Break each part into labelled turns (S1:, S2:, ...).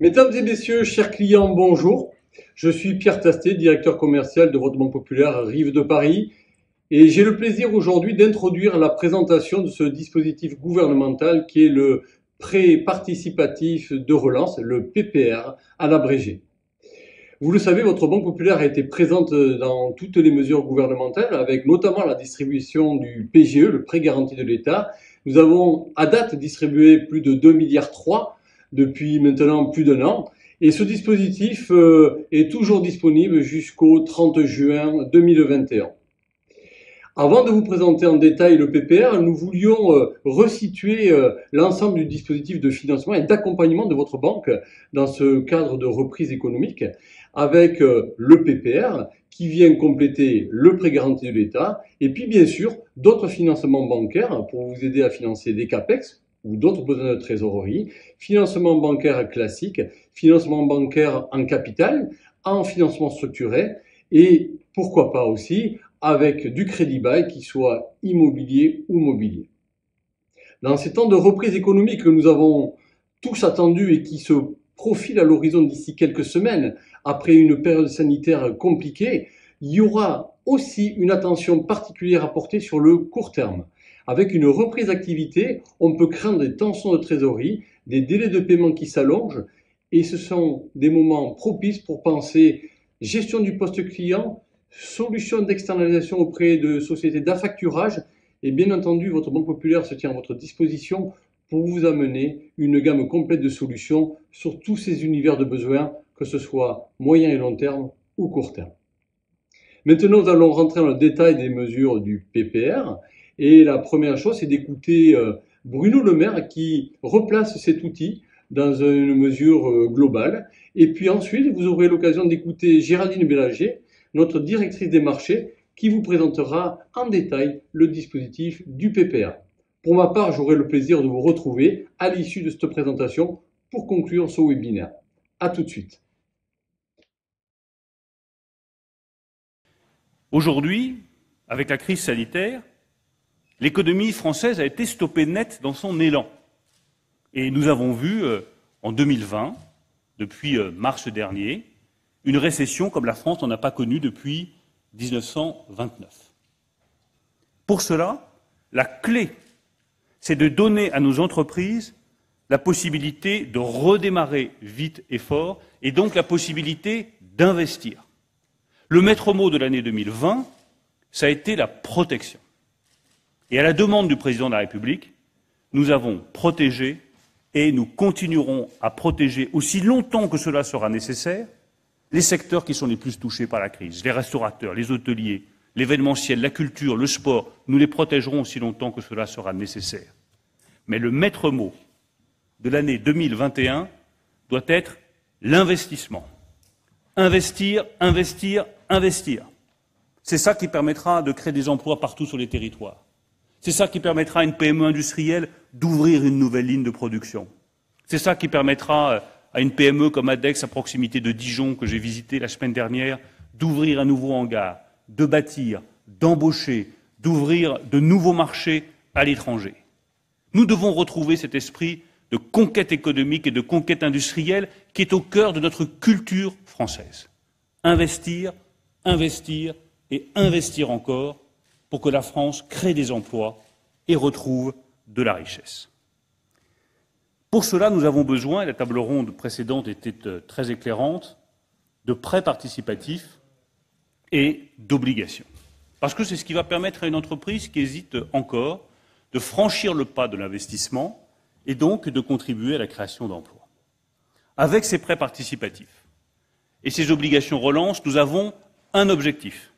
S1: Mesdames et messieurs, chers clients, bonjour. Je suis Pierre Tastet, directeur commercial de votre Banque Populaire Rive de Paris, et j'ai le plaisir aujourd'hui d'introduire la présentation de ce dispositif gouvernemental qui est le prêt participatif de relance, le PPR à l'abrégé. Vous le savez, votre Banque Populaire a été présente dans toutes les mesures gouvernementales, avec notamment la distribution du PGE, le prêt garanti de l'État. Nous avons à date distribué plus de 2,3 milliards depuis maintenant plus d'un an. Et ce dispositif est toujours disponible jusqu'au 30 juin 2021. Avant de vous présenter en détail le PPR, nous voulions resituer l'ensemble du dispositif de financement et d'accompagnement de votre banque dans ce cadre de reprise économique avec le PPR qui vient compléter le prêt garanti de l'État et puis bien sûr d'autres financements bancaires pour vous aider à financer des CAPEX ou d'autres besoins de trésorerie, financement bancaire classique, financement bancaire en capital, en financement structuré et pourquoi pas aussi avec du crédit bail qui soit immobilier ou mobilier. Dans ces temps de reprise économique que nous avons tous attendus et qui se profilent à l'horizon d'ici quelques semaines, après une période sanitaire compliquée, il y aura aussi une attention particulière à porter sur le court terme. Avec une reprise d'activité, on peut craindre des tensions de trésorerie, des délais de paiement qui s'allongent, et ce sont des moments propices pour penser gestion du poste client, solutions d'externalisation auprès de sociétés d'affacturage et bien entendu, votre Banque Populaire se tient à votre disposition pour vous amener une gamme complète de solutions sur tous ces univers de besoins, que ce soit moyen et long terme ou court terme. Maintenant, nous allons rentrer dans le détail des mesures du PPR et la première chose, c'est d'écouter Bruno Le Maire qui replace cet outil dans une mesure globale. Et puis ensuite, vous aurez l'occasion d'écouter Géraldine Bélanger, notre directrice des marchés, qui vous présentera en détail le dispositif du PPR. Pour ma part, j'aurai le plaisir de vous retrouver à l'issue de cette présentation pour conclure ce webinaire. À tout de suite.
S2: Aujourd'hui, avec la crise sanitaire, l'économie française a été stoppée net dans son élan. Et nous avons vu en 2020, depuis mars dernier, une récession comme la France n'en a pas connue depuis 1929. Pour cela, la clé, c'est de donner à nos entreprises la possibilité de redémarrer vite et fort, et donc la possibilité d'investir. Le maître mot de l'année 2020, ça a été la protection. Et à la demande du président de la République, nous avons protégé et nous continuerons à protéger aussi longtemps que cela sera nécessaire les secteurs qui sont les plus touchés par la crise, les restaurateurs, les hôteliers, l'événementiel, la culture, le sport, nous les protégerons aussi longtemps que cela sera nécessaire. Mais le maître mot de l'année 2021 doit être l'investissement. Investir, investir, investir. C'est ça qui permettra de créer des emplois partout sur les territoires. C'est ça qui permettra à une PME industrielle d'ouvrir une nouvelle ligne de production. C'est ça qui permettra à une PME comme Adex, à proximité de Dijon, que j'ai visité la semaine dernière, d'ouvrir un nouveau hangar, de bâtir, d'embaucher, d'ouvrir de nouveaux marchés à l'étranger. Nous devons retrouver cet esprit de conquête économique et de conquête industrielle qui est au cœur de notre culture française. Investir, investir et investir encore pour que la France crée des emplois et retrouve de la richesse. Pour cela, nous avons besoin, et la table ronde précédente était très éclairante, de prêts participatifs et d'obligations. Parce que c'est ce qui va permettre à une entreprise qui hésite encore de franchir le pas de l'investissement et donc de contribuer à la création d'emplois. Avec ces prêts participatifs et ces obligations relance, nous avons un objectif,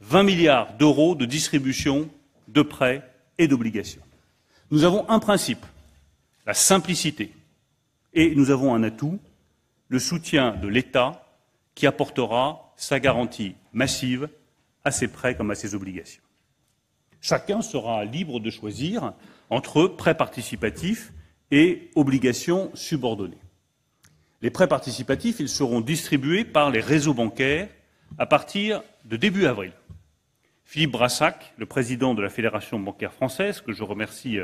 S2: 20 milliards d'euros de distribution de prêts et d'obligations. Nous avons un principe, la simplicité, et nous avons un atout, le soutien de l'État qui apportera sa garantie massive à ses prêts comme à ses obligations. Chacun sera libre de choisir entre prêts participatifs et obligations subordonnées. Les prêts participatifs, ils seront distribués par les réseaux bancaires à partir de début avril. Philippe Brassac, le président de la Fédération bancaire française, que je remercie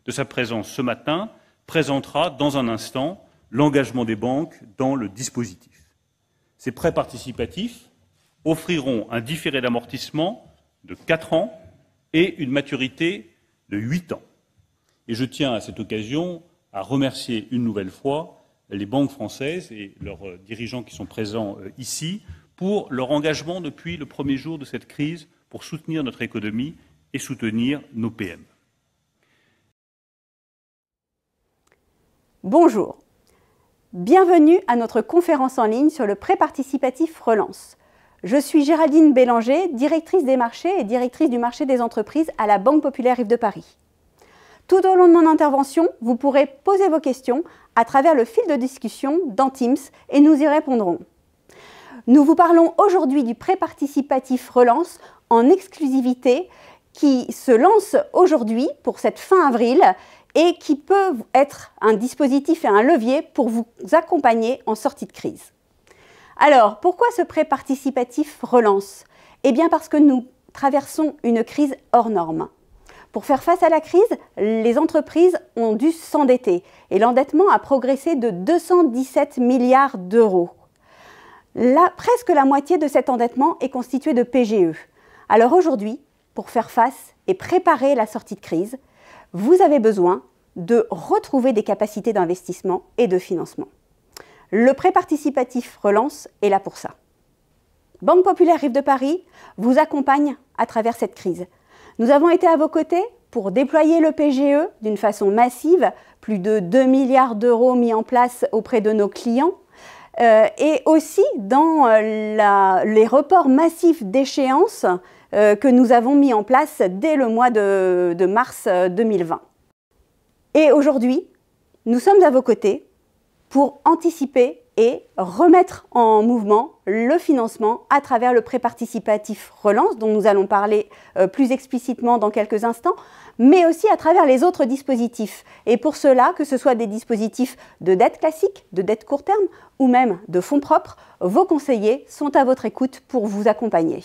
S2: de sa présence ce matin, présentera dans un instant l'engagement des banques dans le dispositif. Ces prêts participatifs offriront un différé d'amortissement de 4 ans et une maturité de 8 ans. Et je tiens à cette occasion à remercier une nouvelle fois les banques françaises et leurs dirigeants qui sont présents ici pour leur engagement depuis le premier jour de cette crise pour soutenir notre économie et soutenir nos PME.
S3: Bonjour, bienvenue à notre conférence en ligne sur le prêt participatif Relance. Je suis Géraldine Bélanger, directrice des marchés et directrice du marché des entreprises à la Banque Populaire Rive de Paris. Tout au long de mon intervention, vous pourrez poser vos questions à travers le fil de discussion dans Teams et nous y répondrons. Nous vous parlons aujourd'hui du prêt participatif Relance en exclusivité qui se lance aujourd'hui pour cette fin avril et qui peut être un dispositif et un levier pour vous accompagner en sortie de crise. Alors, pourquoi ce prêt participatif Relance? Eh bien parce que nous traversons une crise hors norme. Pour faire face à la crise, les entreprises ont dû s'endetter et l'endettement a progressé de 217 milliards d'euros. Presque la moitié de cet endettement est constitué de PGE. Alors aujourd'hui, pour faire face et préparer la sortie de crise, vous avez besoin de retrouver des capacités d'investissement et de financement. Le prêt participatif Relance est là pour ça. Banque Populaire Rive de Paris vous accompagne à travers cette crise. Nous avons été à vos côtés pour déployer le PGE d'une façon massive, plus de 2 milliards d'euros mis en place auprès de nos clients, et aussi dans les reports massifs d'échéances que nous avons mis en place dès le mois de mars 2020. Et aujourd'hui, nous sommes à vos côtés pour anticiper et remettre en mouvement le financement à travers le prêt participatif Relance, dont nous allons parler plus explicitement dans quelques instants, mais aussi à travers les autres dispositifs. Et pour cela, que ce soit des dispositifs de dette classique, de dette court terme ou même de fonds propres, vos conseillers sont à votre écoute pour vous accompagner.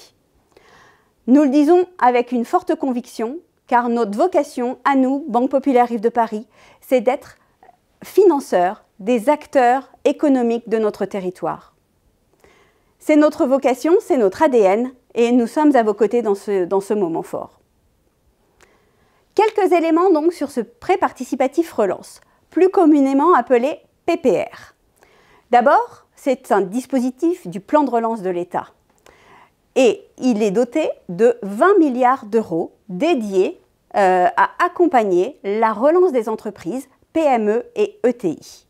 S3: Nous le disons avec une forte conviction, car notre vocation à nous, Banque Populaire Rive de Paris, c'est d'être financeurs des acteurs économiques de notre territoire. C'est notre vocation, c'est notre ADN et nous sommes à vos côtés dans ce moment fort. Quelques éléments donc sur ce prêt participatif Relance, plus communément appelé PPR. D'abord, c'est un dispositif du plan de relance de l'État et il est doté de 20 milliards d'euros dédiés à accompagner la relance des entreprises, PME et ETI.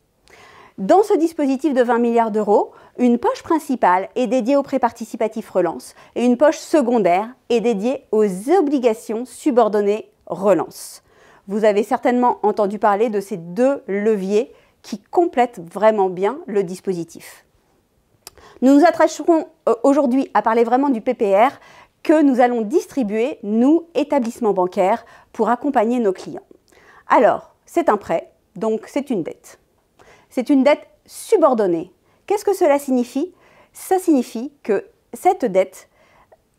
S3: Dans ce dispositif de 20 milliards d'euros, une poche principale est dédiée au prêt participatif Relance et une poche secondaire est dédiée aux obligations subordonnées Relance. Vous avez certainement entendu parler de ces deux leviers qui complètent vraiment bien le dispositif. Nous nous attacherons aujourd'hui à parler vraiment du PPR que nous allons distribuer, nous, établissements bancaires, pour accompagner nos clients. Alors, c'est un prêt, donc c'est une dette. C'est une dette subordonnée. Qu'est-ce que cela signifie? Ça signifie que cette dette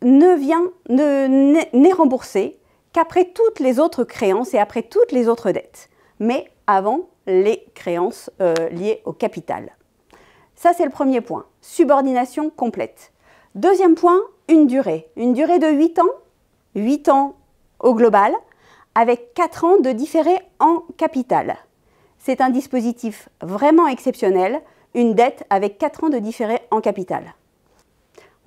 S3: n'est remboursée qu'après toutes les autres créances et après toutes les autres dettes, mais avant les créances liées au capital. Ça, c'est le premier point, subordination complète. Deuxième point, une durée de 8 ans au global, avec 4 ans de différé en capital. C'est un dispositif vraiment exceptionnel, une dette avec 4 ans de différé en capital.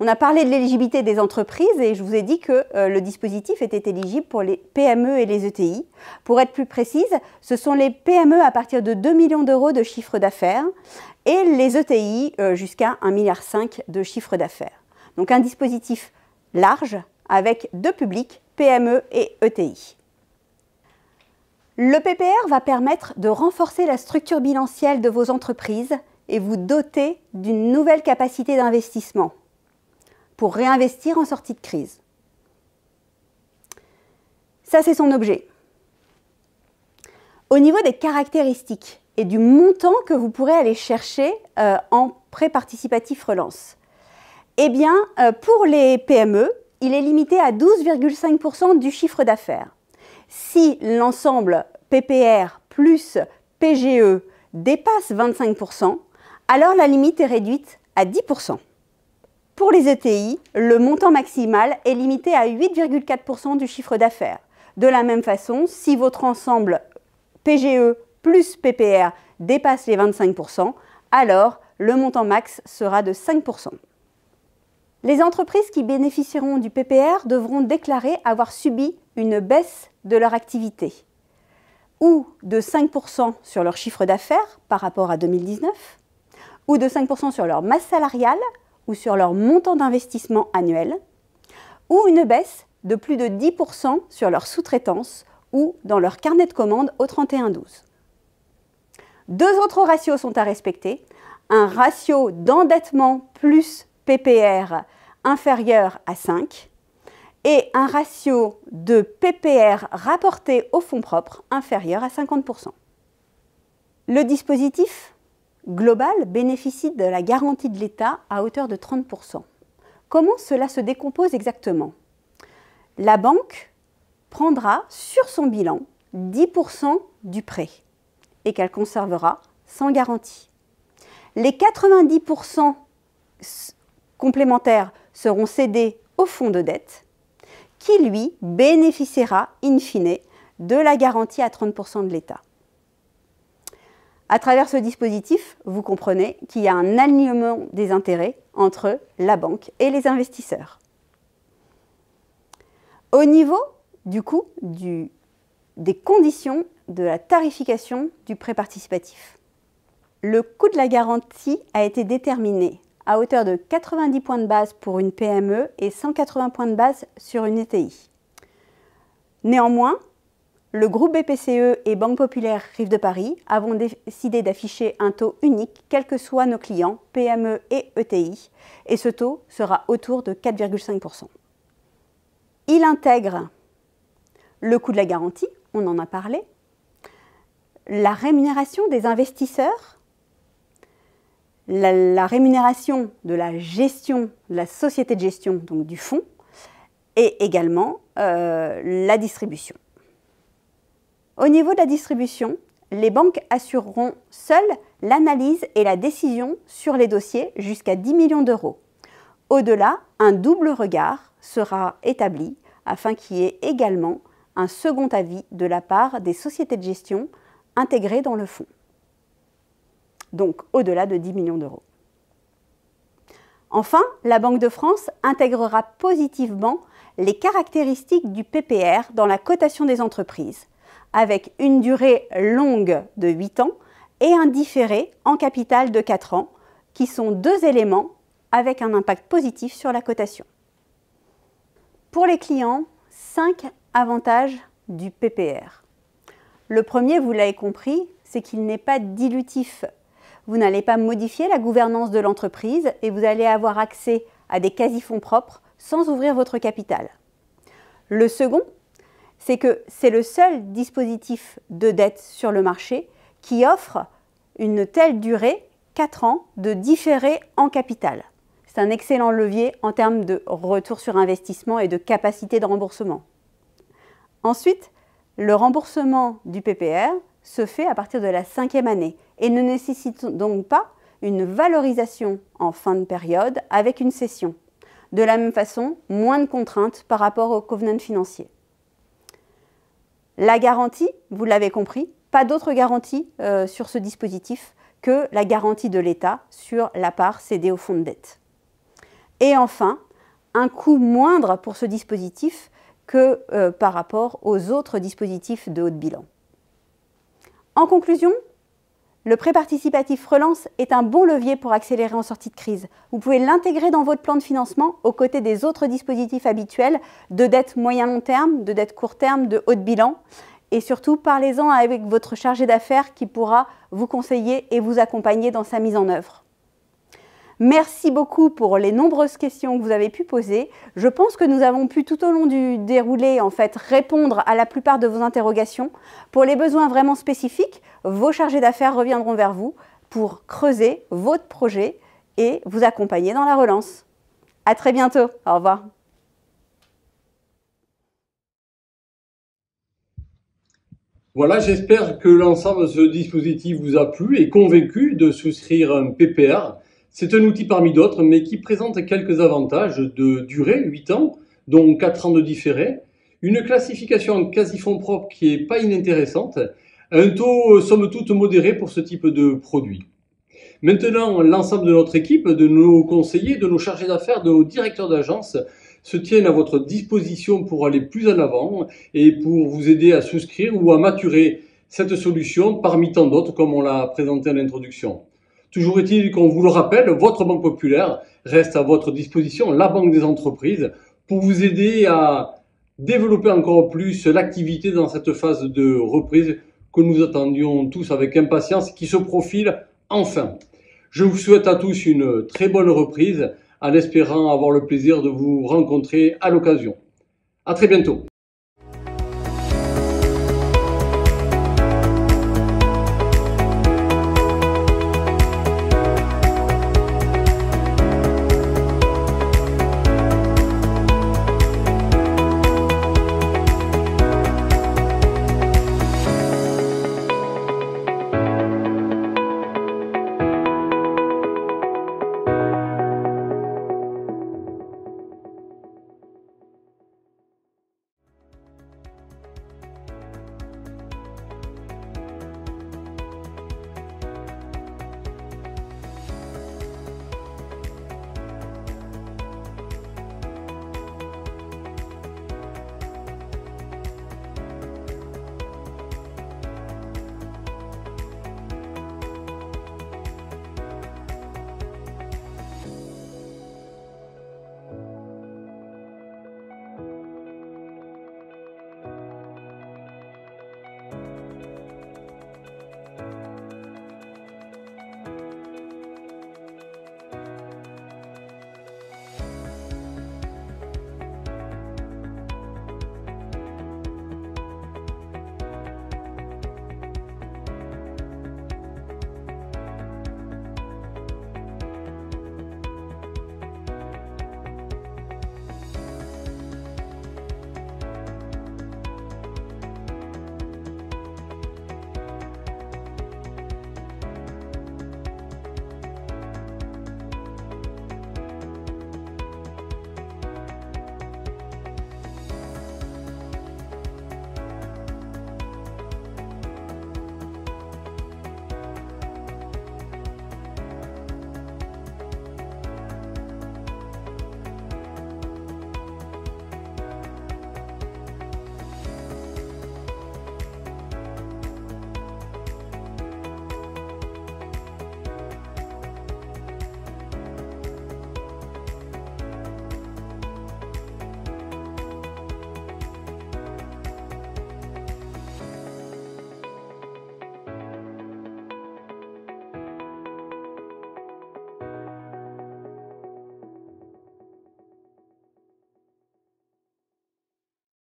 S3: On a parlé de l'éligibilité des entreprises et je vous ai dit que le dispositif était éligible pour les PME et les ETI. Pour être plus précise, ce sont les PME à partir de 2 millions d'euros de chiffre d'affaires et les ETI jusqu'à 1,5 milliard de chiffre d'affaires. Donc un dispositif large avec deux publics, PME et ETI. Le PPR va permettre de renforcer la structure bilancielle de vos entreprises et vous doter d'une nouvelle capacité d'investissement pour réinvestir en sortie de crise. Ça, c'est son objet. Au niveau des caractéristiques et du montant que vous pourrez aller chercher en prêt participatif Relance, eh bien, pour les PME, il est limité à 12,5% du chiffre d'affaires. Si l'ensemble PPR plus PGE dépasse 25%, alors la limite est réduite à 10%. Pour les ETI, le montant maximal est limité à 8,4% du chiffre d'affaires. De la même façon, si votre ensemble PGE plus PPR dépasse les 25%, alors le montant max sera de 5%. Les entreprises qui bénéficieront du PPR devront déclarer avoir subi une baisse de leur activité, ou de 5% sur leur chiffre d'affaires par rapport à 2019, ou de 5% sur leur masse salariale, ou sur leur montant d'investissement annuel, ou une baisse de plus de 10% sur leur sous-traitance ou dans leur carnet de commandes au 31/12. Deux autres ratios sont à respecter. Un ratio d'endettement plus PPR inférieur à 5 et un ratio de PPR rapporté au fonds propres inférieur à 50%. Le dispositif global bénéficie de la garantie de l'État à hauteur de 30%. Comment cela se décompose exactement? La banque prendra sur son bilan 10% du prêt et qu'elle conservera sans garantie. Les 90% complémentaires seront cédés au fonds de dette qui, lui, bénéficiera in fine de la garantie à 30% de l'État. À travers ce dispositif, vous comprenez qu'il y a un alignement des intérêts entre la banque et les investisseurs. Au niveau du coût des conditions de la tarification du prêt participatif, le coût de la garantie a été déterminé à hauteur de 90 points de base pour une PME et 180 points de base sur une ETI. Néanmoins, le groupe BPCE et Banque Populaire Rive de Paris avons décidé d'afficher un taux unique, quels que soient nos clients, PME et ETI, et ce taux sera autour de 4,5%. Il intègre le coût de la garantie, on en a parlé, la rémunération des investisseurs, la rémunération de la gestion, de la société de gestion, donc du fonds, et également la distribution. Au niveau de la distribution, les banques assureront seules l'analyse et la décision sur les dossiers jusqu'à 10 millions d'euros. Au-delà, un double regard sera établi afin qu'il y ait également un second avis de la part des sociétés de gestion intégrées dans le fonds. Donc au-delà de 10 millions d'euros. Enfin, la Banque de France intégrera positivement les caractéristiques du PPR dans la cotation des entreprises, avec une durée longue de 8 ans et un différé en capital de 4 ans, qui sont deux éléments avec un impact positif sur la cotation. Pour les clients, 5 avantages du PPR. Le premier, vous l'avez compris, c'est qu'il n'est pas dilutif. Vous n'allez pas modifier la gouvernance de l'entreprise et vous allez avoir accès à des quasi-fonds propres sans ouvrir votre capital. Le second, c'est que c'est le seul dispositif de dette sur le marché qui offre une telle durée, 4 ans, de différé en capital. C'est un excellent levier en termes de retour sur investissement et de capacité de remboursement. Ensuite, le remboursement du PPR se fait à partir de la 5e année et ne nécessite donc pas une valorisation en fin de période avec une cession. De la même façon, moins de contraintes par rapport au covenant financier. La garantie, vous l'avez compris, pas d'autre garantie sur ce dispositif que la garantie de l'État sur la part cédée au fonds de dette. Et enfin, un coût moindre pour ce dispositif que par rapport aux autres dispositifs de haut de bilan. En conclusion, le prêt participatif Relance est un bon levier pour accélérer en sortie de crise. Vous pouvez l'intégrer dans votre plan de financement aux côtés des autres dispositifs habituels de dette moyen-long terme, de dette court terme, de haut de bilan. Et surtout, parlez-en avec votre chargé d'affaires qui pourra vous conseiller et vous accompagner dans sa mise en œuvre. Merci beaucoup pour les nombreuses questions que vous avez pu poser. Je pense que nous avons pu tout au long du déroulé répondre à la plupart de vos interrogations. Pour les besoins vraiment spécifiques, vos chargés d'affaires reviendront vers vous pour creuser votre projet et vous accompagner dans la relance. À très bientôt. Au revoir.
S1: Voilà, j'espère que l'ensemble de ce dispositif vous a plu et convaincu de souscrire un PPR. C'est un outil parmi d'autres, mais qui présente quelques avantages de durée, 8 ans, dont 4 ans de différé, une classification en quasi-fonds propres qui est pas inintéressante, un taux somme toute modéré pour ce type de produit. Maintenant, l'ensemble de notre équipe, de nos conseillers, de nos chargés d'affaires, de nos directeurs d'agence se tiennent à votre disposition pour aller plus en avant et pour vous aider à souscrire ou à maturer cette solution parmi tant d'autres comme on l'a présenté à l'introduction. Toujours est-il qu'on vous le rappelle, votre Banque Populaire reste à votre disposition, la banque des entreprises, pour vous aider à développer encore plus l'activité dans cette phase de reprise que nous attendions tous avec impatience, qui se profile enfin. Je vous souhaite à tous une très bonne reprise, en espérant avoir le plaisir de vous rencontrer à l'occasion. À très bientôt.